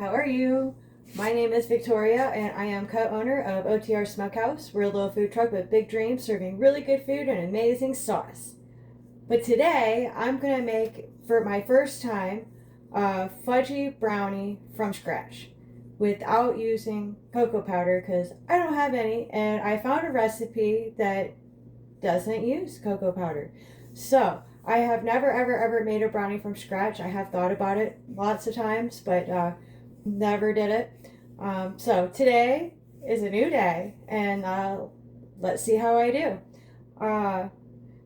How are you? My name is Victoria and I am co-owner of OTR Smokehouse. We're a little food truck with big dreams serving really good food and amazing sauce. But today I'm going to make, for my first time, a fudgy brownie from scratch without using cocoa powder because I don't have any, and I found a recipe that doesn't use cocoa powder. So I have never ever made a brownie from scratch. I have thought about it lots of times, but never did it. So today is a new day, and let's see how I do.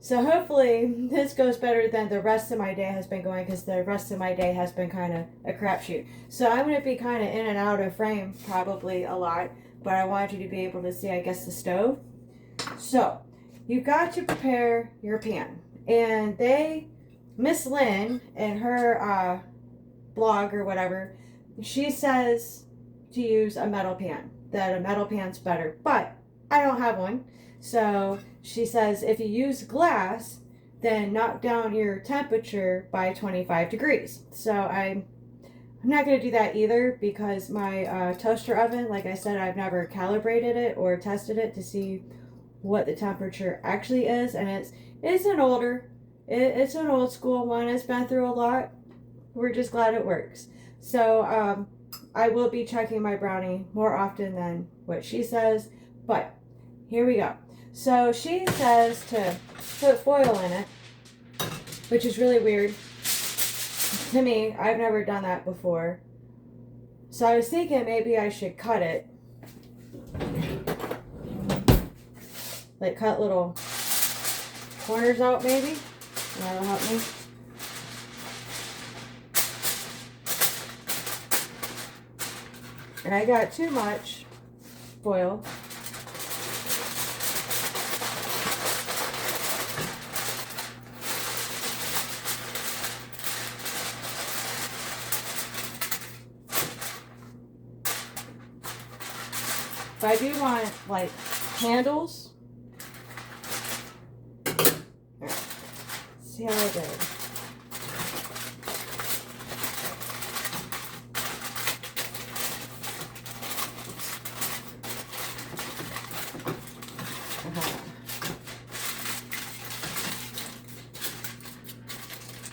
So hopefully this goes better than the rest of my day has been going, because the rest of my day has been kind of a crapshoot. So I'm going to be kind of in and out of frame probably a lot, but I want you to be able to see, I guess, the stove. So you've got to prepare your pan. And Miss Lynn, in her blog or whatever, she says to use a metal pan, that a metal pan's better. But I don't have one. So she says if you use glass, then knock down your temperature by 25 degrees. So I'm not going to do that either, because my toaster oven, like I said, I've never calibrated it or tested it to see what the temperature actually is, and it's an old school one. It's been through a lot. We're just glad it works. So I will be checking my brownie more often than what she says, but here we go. So she says to put foil in it, which is really weird to me. I've never done that before. So I was thinking maybe I should cut it. Like cut little corners out maybe. That'll help me. And I got too much foil. If I do want like handles, see how I did.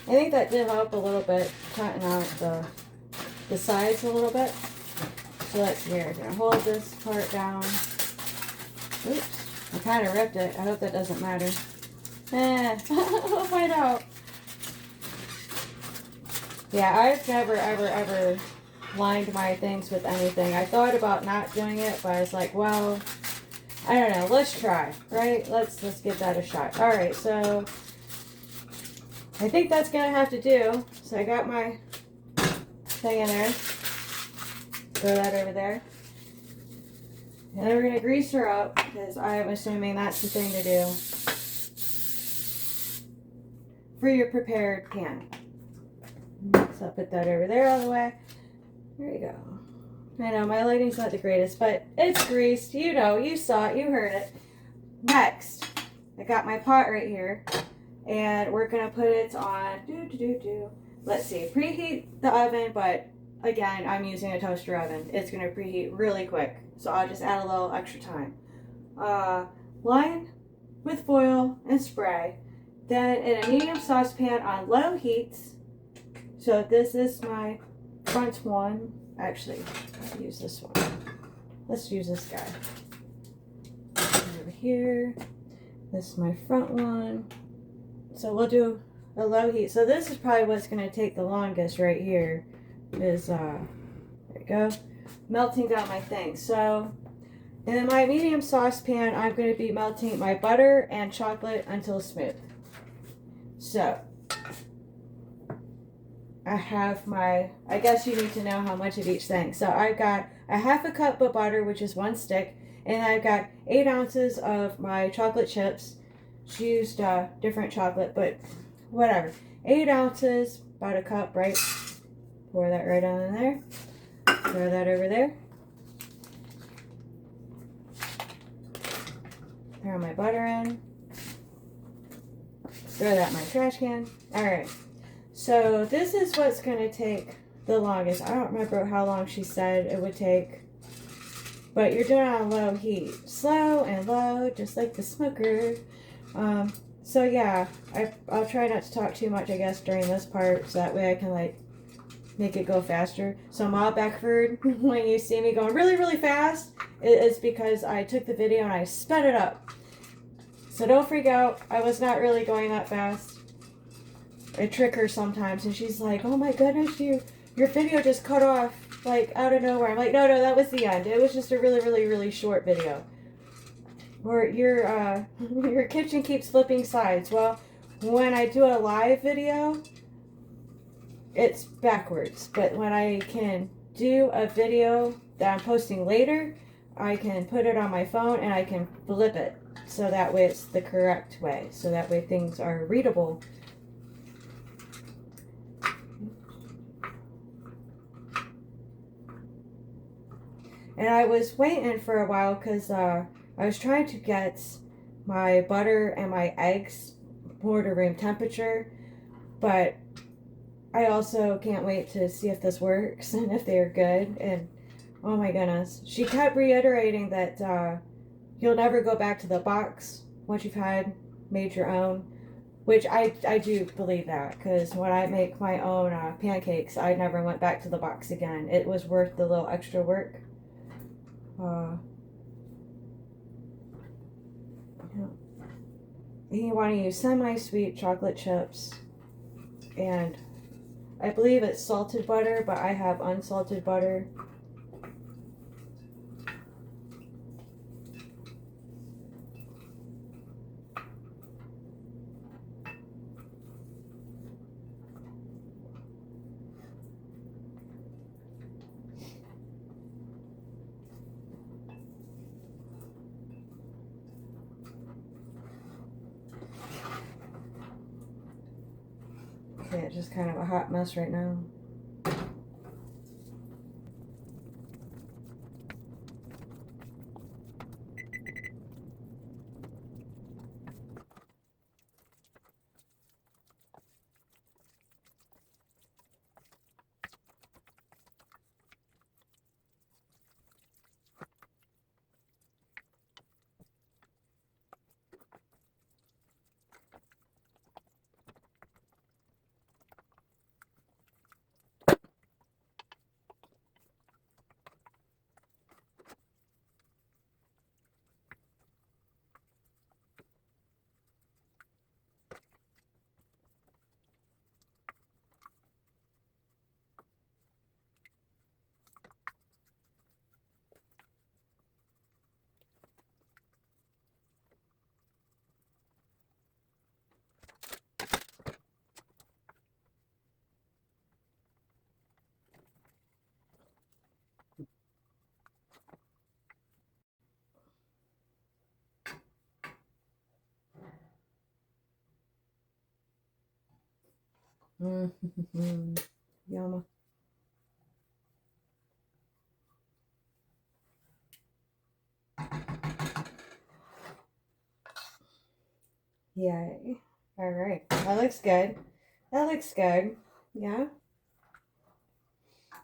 I think that did help a little bit, cutting out the sides a little bit. So let's see here. I'm gonna hold this part down. Oops, I kind of ripped it. I hope that doesn't matter. We'll find out. Yeah, I've never ever lined my things with anything. I thought about not doing it, but I was like, well, I don't know. Let's try, right? Let's give that a shot. All right, so I think that's gonna have to do. So I got my thing in there. Throw that over there. And then we're gonna grease her up, because I'm assuming that's the thing to do for your prepared pan. So I'll put that over there all the way. There you go. I know my lighting's not the greatest, but it's greased. You know, you saw it, you heard it. Next, I got my pot right here, and we're gonna put it on. Let's see, preheat the oven, but again, I'm using a toaster oven. It's gonna preheat really quick, so I'll just add a little extra time. Line with foil and spray. Then in a medium saucepan on low heats. So this is my front one. Actually, I'll use this one. Let's use this guy. Over here. This is my front one. So we'll do a low heat. So this is probably what's going to take the longest right here. Is, there we go. Melting down my thing. So in my medium saucepan, I'm going to be melting my butter and chocolate until smooth. So I have my, I guess you need to know how much of each thing. So I've got a half a cup of butter, which is 1 stick, and I've got 8 ounces of my chocolate chips. She used different chocolate, but whatever. 8 ounces, about a cup, right? Pour that right on in there. Throw that over there. Throw my butter in. Throw that in my trash can. All right. So this is what's going to take the longest. I don't remember how long she said it would take. But you're doing it on low heat. Slow and low, just like the smoker. So yeah, I'll try not to talk too much, I guess, during this part, so that way I can, like, make it go faster. So Ma Beckford, when you see me going really, really fast, it's because I took the video and I sped it up. So don't freak out. I was not really going that fast. I trick her sometimes, and she's like, "Oh my goodness, your video just cut off, like, out of nowhere." I'm like, no, that was the end. It was just a really, really, really short video. Or your kitchen keeps flipping sides. Well, when I do a live video, it's backwards. But when I can do a video that I'm posting later, I can put it on my phone and I can flip it. So that way it's the correct way. So that way things are readable. And I was waiting for a while because I was trying to get my butter and my eggs more to room temperature. But I also can't wait to see if this works and if they're good. And oh my goodness. She kept reiterating that you'll never go back to the box once you've made your own. Which I do believe that, because when I make my own pancakes, I never went back to the box again. It was worth the little extra work. You want to use semi-sweet chocolate chips, and I believe it's salted butter, but I have unsalted butter. Okay, it's just kind of a hot mess right now. Yum. Yay. All right. That looks good. That looks good. Yeah.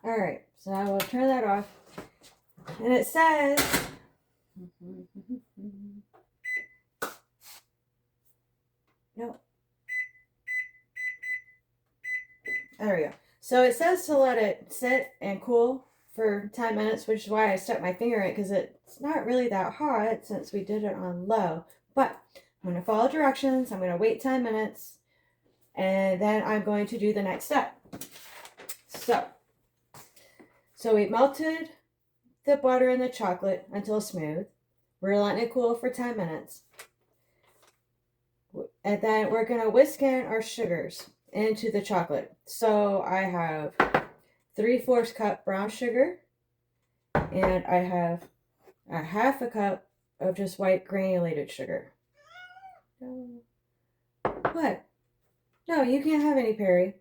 All right. So I will turn that off. And it says, no. There we go. So it says to let it sit and cool for 10 minutes, which is why I stuck my finger in it, because it's not really that hot since we did it on low. But I'm going to follow directions. I'm going to wait 10 minutes, and then I'm going to do the next step. So we melted the butter and the chocolate until smooth. We're letting it cool for 10 minutes. And then we're going to whisk in our sugars into the chocolate. So I have 3/4 cup brown sugar, and I have a 1/2 cup of just white granulated sugar. What? No, you can't have any, Perry.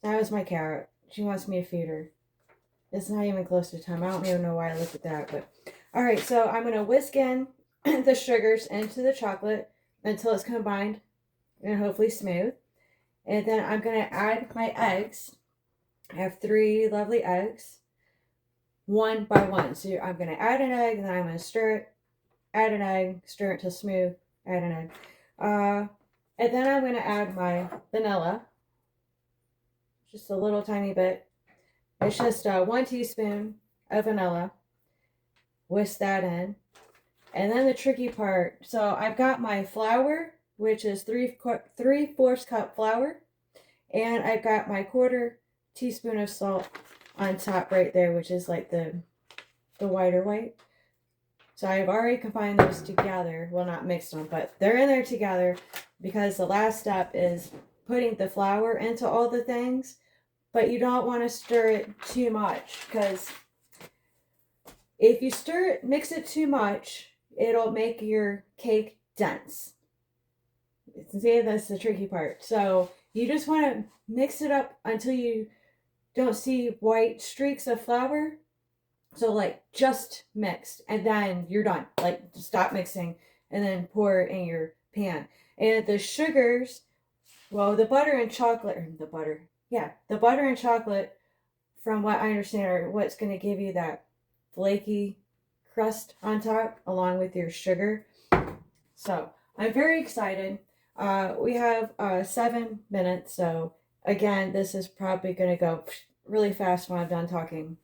That was my carrot. She wants me to feed her. It's not even close to time. I don't even know why I looked at that, but all right. So I'm gonna whisk in the sugars into the chocolate until it's combined and hopefully smooth. And then I'm gonna add my eggs. I have 3 lovely eggs, one by one. So I'm going to add an egg, and then I'm going to stir it, add an egg, stir it till smooth, add an egg. And then I'm going to add my vanilla, just a little tiny bit. It's just 1 teaspoon of vanilla. Whisk that in. And then the tricky part, so I've got my flour, which is 3/4 cup flour, and I've got my 1/4 teaspoon of salt on top right there, which is like the whiter white. So I've already combined those together. Well, not mixed them, but they're in there together because the last step is putting the flour into all the things, but you don't want to stir it too much because if you mix it too much, it'll make your cake dense. See, that's the tricky part. So you just want to mix it up until you don't see white streaks of flour. So like just mixed, and then you're done. Like stop mixing and then pour it in your pan. And the sugars, well, the butter and chocolate, the butter and chocolate, from what I understand, are what's going to give you that flaky crust on top along with your sugar. So I'm very excited. We have 7 minutes, so again, this is probably going to go really fast when I'm done talking.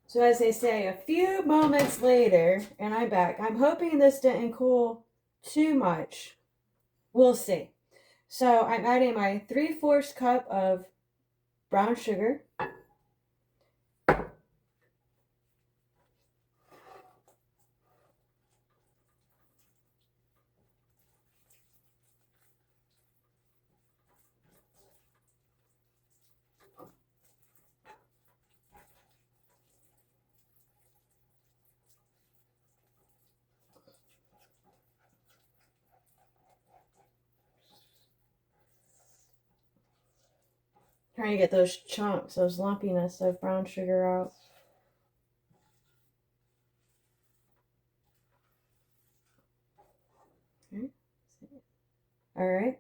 So as they say, a few moments later, and I'm back. I'm hoping this didn't cool too much. We'll see. So I'm adding my 3/4 cup of brown sugar. Trying to get those chunks, those lumpiness of brown sugar out. Okay. All right.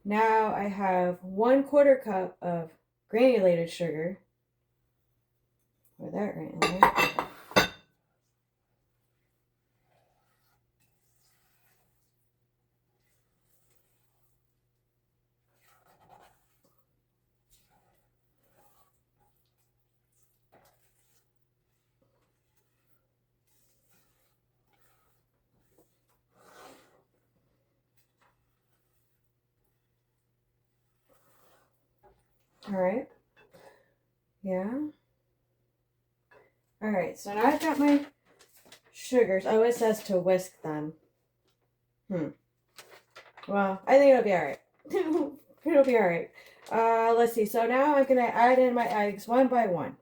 Now I have 1/4 cup of granulated sugar. Pour that right in there. All right. Yeah. All right. So now I've got my sugars. Oh, it says to whisk them. Well, I think it'll be all right. It'll be all right. Let's see. So now I'm gonna add in my eggs one by one.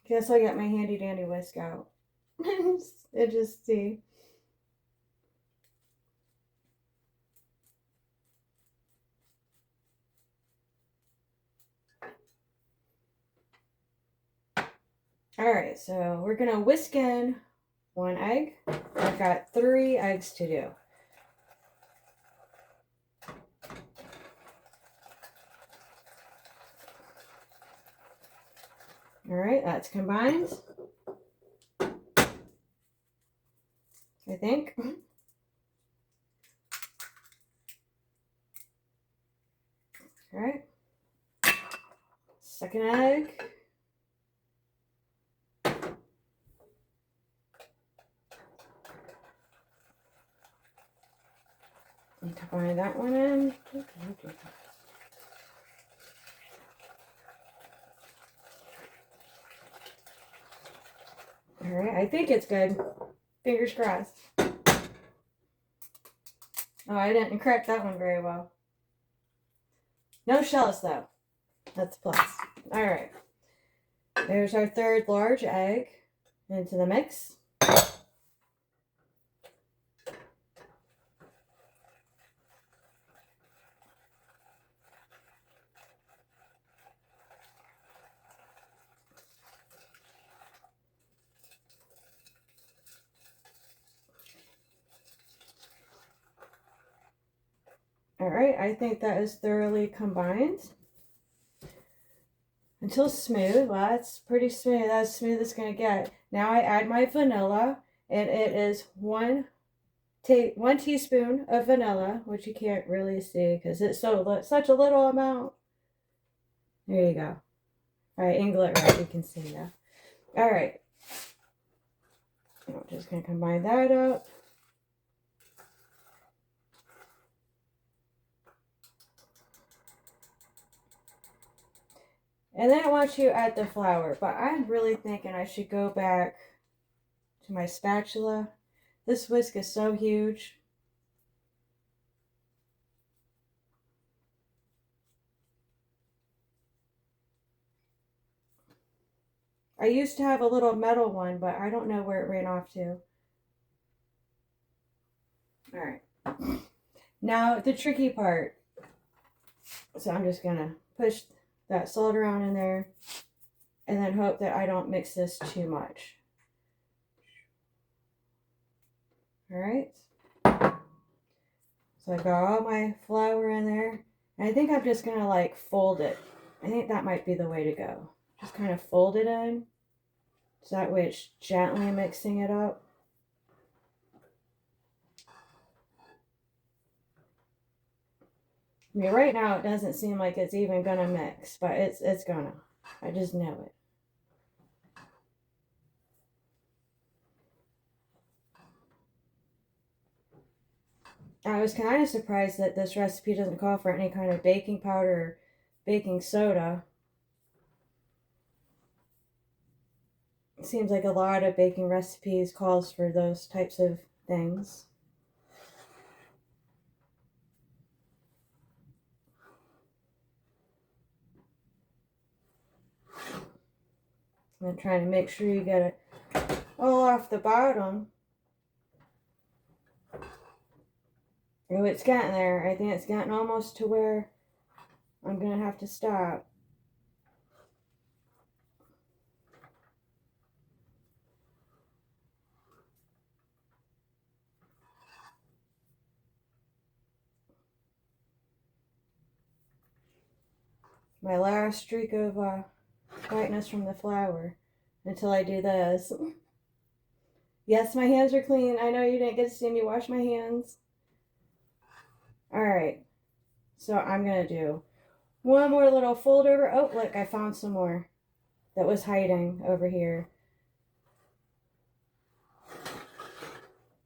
Guess I'll get my handy dandy whisk out. and just see. All right, so we're gonna whisk in 1 egg. I've got 3 eggs to do. All right, that's combined, I think. All right, second egg. And combine that one in. All right, I think it's good. Fingers crossed. Oh, I didn't crack that one very well. No shells though. That's a plus. All right. There's our 3rd large egg into the mix. All right, I think that is thoroughly combined. Until smooth. Well, that's pretty smooth. That's as smooth as it's going to get. Now I add my vanilla, and it is 1 teaspoon of vanilla, which you can't really see because it's such a little amount. There you go. All right, angle it right, you can see now. All right. I'm just going to combine that up. And then I want you to add the flour, but I'm really thinking I should go back to my spatula. This whisk is so huge. I used to have a little metal one, but I don't know where it ran off to. All right. Now the tricky part. So I'm just going to push that salt around in there and then hope that I don't mix this too much. All right. So I got all my flour in there. And I think I'm just going to like fold it. I think that might be the way to go. Just kind of fold it in. So that way it's gently mixing it up. I mean, right now it doesn't seem like it's even gonna mix, but it's gonna. I just know it. I was kind of surprised that this recipe doesn't call for any kind of baking powder or baking soda. It seems like a lot of baking recipes calls for those types of things. I'm trying to make sure you get it all off the bottom. Oh, it's getting there. I think it's getting almost to where I'm gonna have to stop. My last streak of whiteness from the flour until I do this. Yes, my hands are clean. I know you didn't get to see me wash my hands. All right, so I'm gonna do one more little fold over. Oh, look, I found some more that was hiding over here.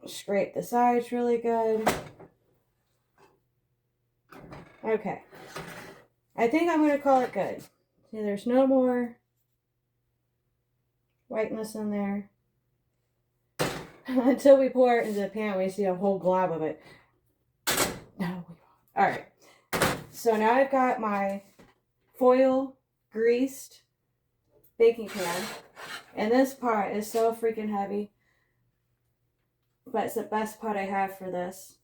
Scrape the sides really good. Okay, I think I'm gonna call it good. See, there's no more whiteness in there. Until we pour it into the pan, we see a whole glob of it. No, we won't. All right. So now I've got my foil greased baking pan, and this pot is so freaking heavy. but it's the best pot I have for this.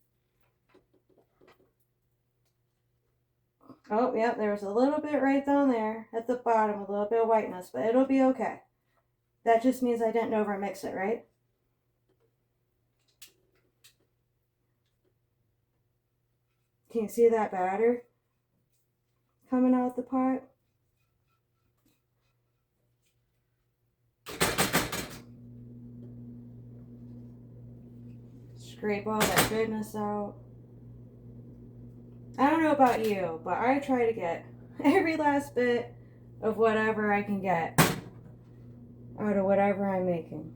Oh, yeah, there was a little bit right down there at the bottom, a little bit of whiteness, but it'll be okay. That just means I didn't over mix it, right? Can you see that batter coming out the pot? Scrape all that goodness out. I don't know about you, but I try to get every last bit of whatever I can get out of whatever I'm making.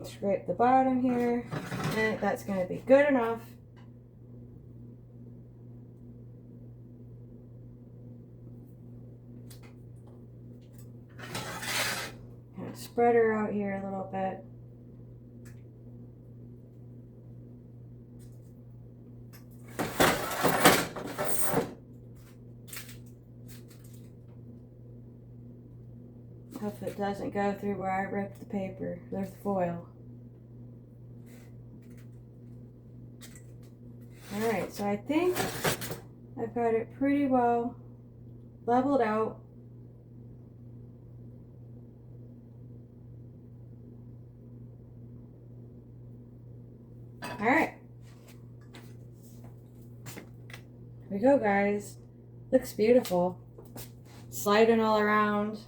Scrape the bottom here, and that's going to be good enough. Kind of spread her out here a little bit. Hope it doesn't go through where I ripped the paper. There's the foil. Alright, so I think I've got it pretty well leveled out. Alright. Here we go, guys. Looks beautiful. Slide it all around.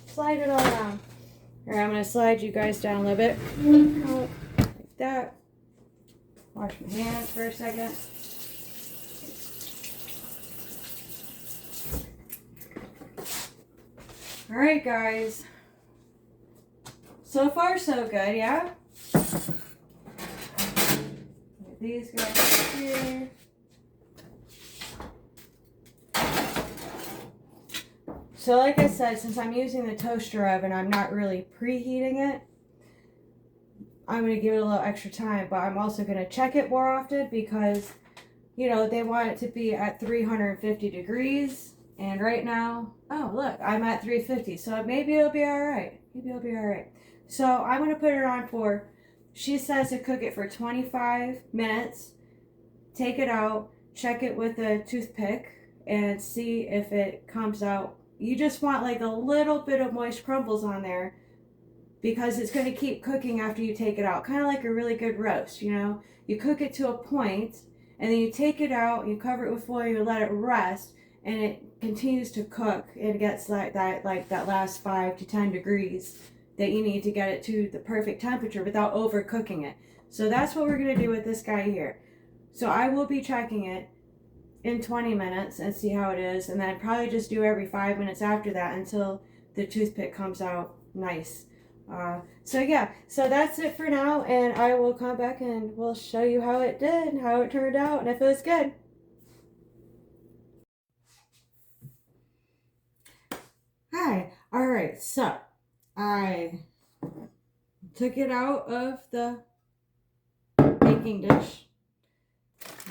Slide it all around. Alright, I'm going to slide you guys down a little bit. Like that. Wash my hands for a second. Alright, guys. So far, so good, yeah? These guys here. So like I said, since I'm using the toaster oven, I'm not really preheating it. I'm going to give it a little extra time, but I'm also going to check it more often because, you know, they want it to be at 350 degrees. And right now, oh, look, I'm at 350. So maybe it'll be all right. Maybe it'll be all right. So I'm going to put it on for, she says to cook it for 25 minutes. Take it out, check it with a toothpick, and see if it comes out. You just want like a little bit of moist crumbles on there because it's going to keep cooking after you take it out. Kind of like a really good roast, you know. You cook it to a point, and then you take it out, you cover it with foil, you let it rest, and it continues to cook. It gets like that last 5 to 10 degrees that you need to get it to the perfect temperature without overcooking it. So that's what we're going to do with this guy here. So I will be checking it in 20 minutes and see how it is, and then probably just do every 5 minutes after that until the toothpick comes out nice. So yeah, so that's it for now, and I will come back and we'll show you how it did, how it turned out, and if it was good. Hi, alright, so I took it out of the baking dish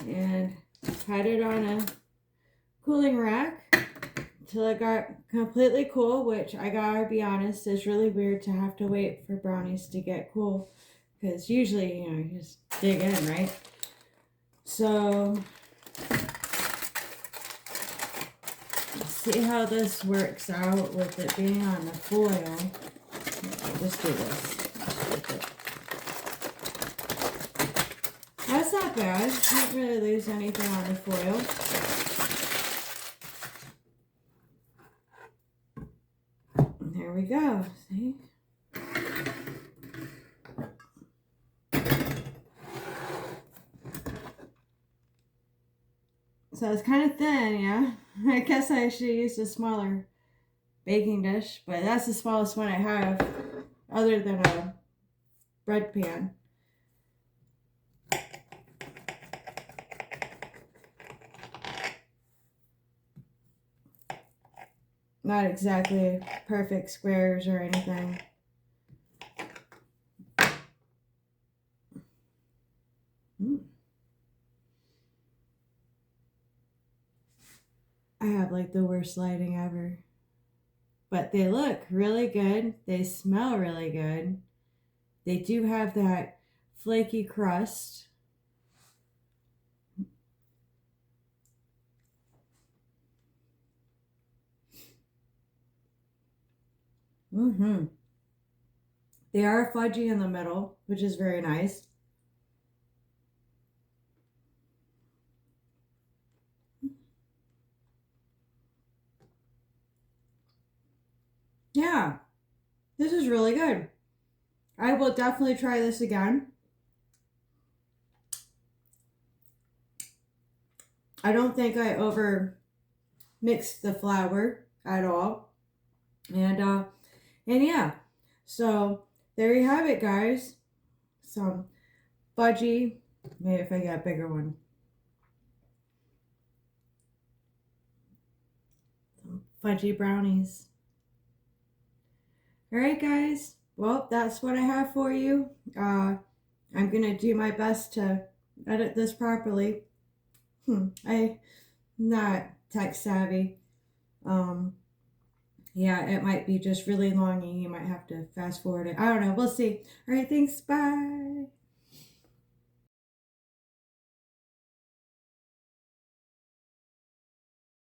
and had it on a cooling rack until it got completely cool, which I gotta be honest is really weird to have to wait for brownies to get cool because usually, you know, you just dig in, right? So let's see how this works out with it being on the foil. Just do this. That's not bad. Can't really lose anything on the foil. There we go. See? So it's kind of thin, yeah. I guess I should have used a smaller baking dish, but that's the smallest one I have other than a bread pan. Not exactly perfect squares or anything. I have like the worst lighting ever. But they look really good. They smell really good. They do have that flaky crust. Mm-hmm. They are fudgy in the middle, which is very nice. Yeah, this is really good. I will definitely try this again. I don't think I over mixed the flour at all. And yeah, so there you have it, guys. Some fudgy, maybe if I get a bigger one. Some fudgy brownies. All right, guys. Well, that's what I have for you. I'm gonna do my best to edit this properly. I'm not tech savvy. Um, yeah, it might be just really long and you might have to fast forward it. I don't know. We'll see. All right, thanks. Bye.